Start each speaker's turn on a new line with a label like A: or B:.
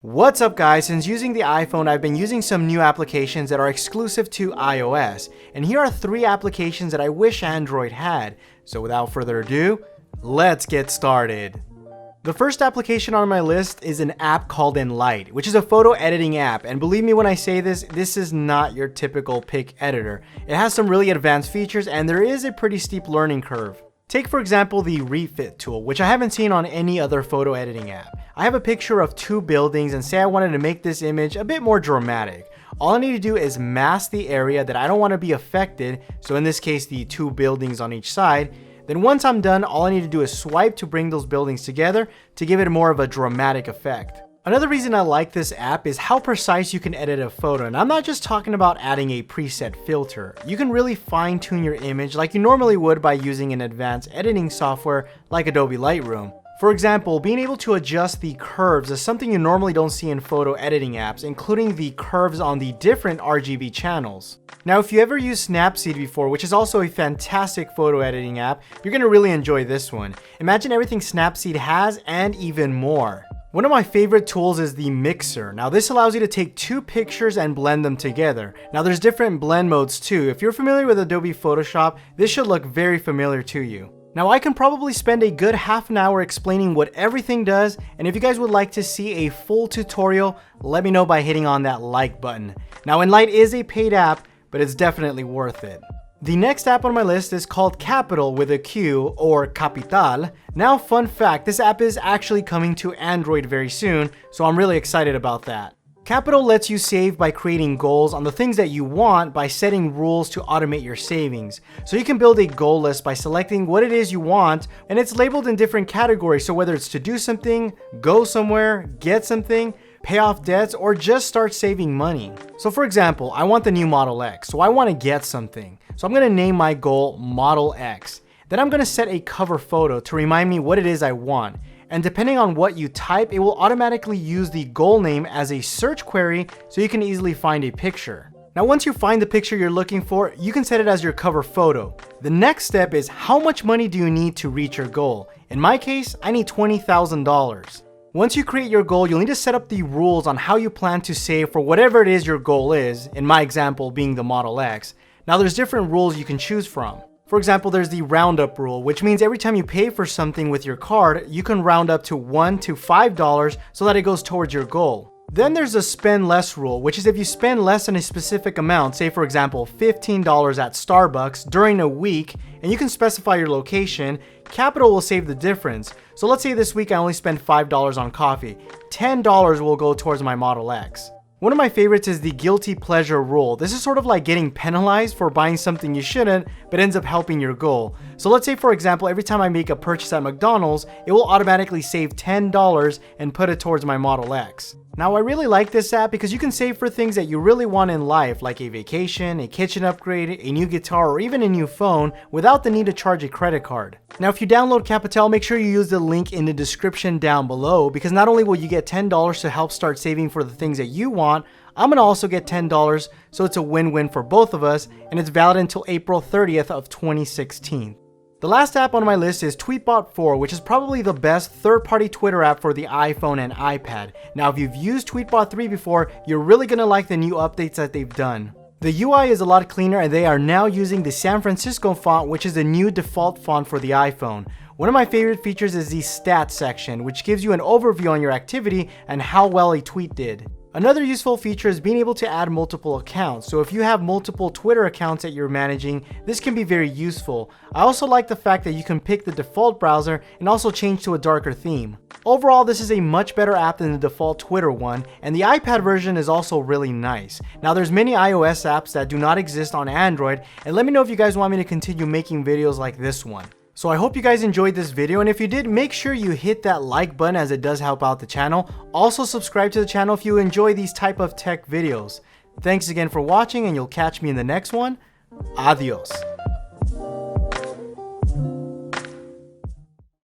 A: What's up guys, since using the iPhone I've been using some new applications that are exclusive to iOS, and here are 3 applications that I wish Android had. So without further ado, let's get started. The first application on my list is an app called Inlight, which is a photo editing app, and believe me when I say this, this is not your typical pic editor. It has some really advanced features and there is a pretty steep learning curve. Take for example the refit tool, which I haven't seen on any other photo editing app. I have a picture of 2 buildings and say I wanted to make this image a bit more dramatic. All I need to do is mask the area that I don't want to be affected, so in this case the 2 buildings on each side. Then once I'm done, all I need to do is swipe to bring those buildings together to give it more of a dramatic effect. Another reason I like this app is how precise you can edit a photo, and I'm not just talking about adding a preset filter. You can really fine-tune your image like you normally would by using an advanced editing software like Adobe Lightroom. For example, being able to adjust the curves is something you normally don't see in photo editing apps, including the curves on the different RGB channels. Now, if you ever used Snapseed before, which is also a fantastic photo editing app, you're going to really enjoy this one. Imagine everything Snapseed has and even more. One of my favorite tools is the mixer. Now this allows you to take 2 pictures and blend them together. Now there's different blend modes too. If you're familiar with Adobe Photoshop, this should look very familiar to you. Now I can probably spend a good half an hour explaining what everything does, and if you guys would like to see a full tutorial, let me know by hitting on that like button. Now Inlight is a paid app, but it's definitely worth it. The next app on my list is called Capital with a Q, or Capital. Now fun fact, this app is actually coming to Android very soon, so I'm really excited about that. Capital lets you save by creating goals on the things that you want by setting rules to automate your savings. So you can build a goal list by selecting what it is you want, and it's labeled in different categories, so whether it's to do something, go somewhere, get something, pay off debts, or just start saving money. So for example, I want the new Model X, so I want to get something. So I'm going to name my goal Model X. Then I'm going to set a cover photo to remind me what it is I want. And depending on what you type, it will automatically use the goal name as a search query so you can easily find a picture. Now once you find the picture you're looking for, you can set it as your cover photo. The next step is how much money do you need to reach your goal? In my case, I need $20,000. Once you create your goal, you'll need to set up the rules on how you plan to save for whatever it is your goal is, in my example being the Model X. Now there's different rules you can choose from. For example, there's the roundup rule, which means every time you pay for something with your card, you can round up to $1 to $5 so that it goes towards your goal. Then there's the spend less rule, which is if you spend less than a specific amount, say for example $15 at Starbucks during a week, and you can specify your location, Capital will save the difference. So let's say this week I only spent $5 on coffee. $10 will go towards my Model X. One of my favorites is the guilty pleasure rule. This is sort of like getting penalized for buying something you shouldn't, but ends up helping your goal. So let's say for example, every time I make a purchase at McDonald's, it will automatically save $10 and put it towards my Model X. Now I really like this app because you can save for things that you really want in life, like a vacation, a kitchen upgrade, a new guitar, or even a new phone without the need to charge a credit card. Now if you download Capital, make sure you use the link in the description down below, because not only will you get $10 to help start saving for the things that you want, I'm gonna also get $10, so it's a win-win for both of us, and it's valid until April 30th of 2016. The last app on my list is Tweetbot 4, which is probably the best third-party Twitter app for the iPhone and iPad. Now if you've used Tweetbot 3 before, you're really gonna like the new updates that they've done. The UI is a lot cleaner, and they are now using the San Francisco font, which is the new default font for the iPhone. One of my favorite features is the stats section, which gives you an overview on your activity and how well a tweet did. Another useful feature is being able to add multiple accounts. So if you have multiple Twitter accounts that you're managing, this can be very useful. I also like the fact that you can pick the default browser and also change to a darker theme. Overall, this is a much better app than the default Twitter one, and the iPad version is also really nice. Now there's many iOS apps that do not exist on Android, and let me know if you guys want me to continue making videos like this one. So I hope you guys enjoyed this video, and if you did, make sure you hit that like button as it does help out the channel. Also subscribe to the channel if you enjoy these type of tech videos. Thanks again for watching, and you'll catch me in the next one. Adios.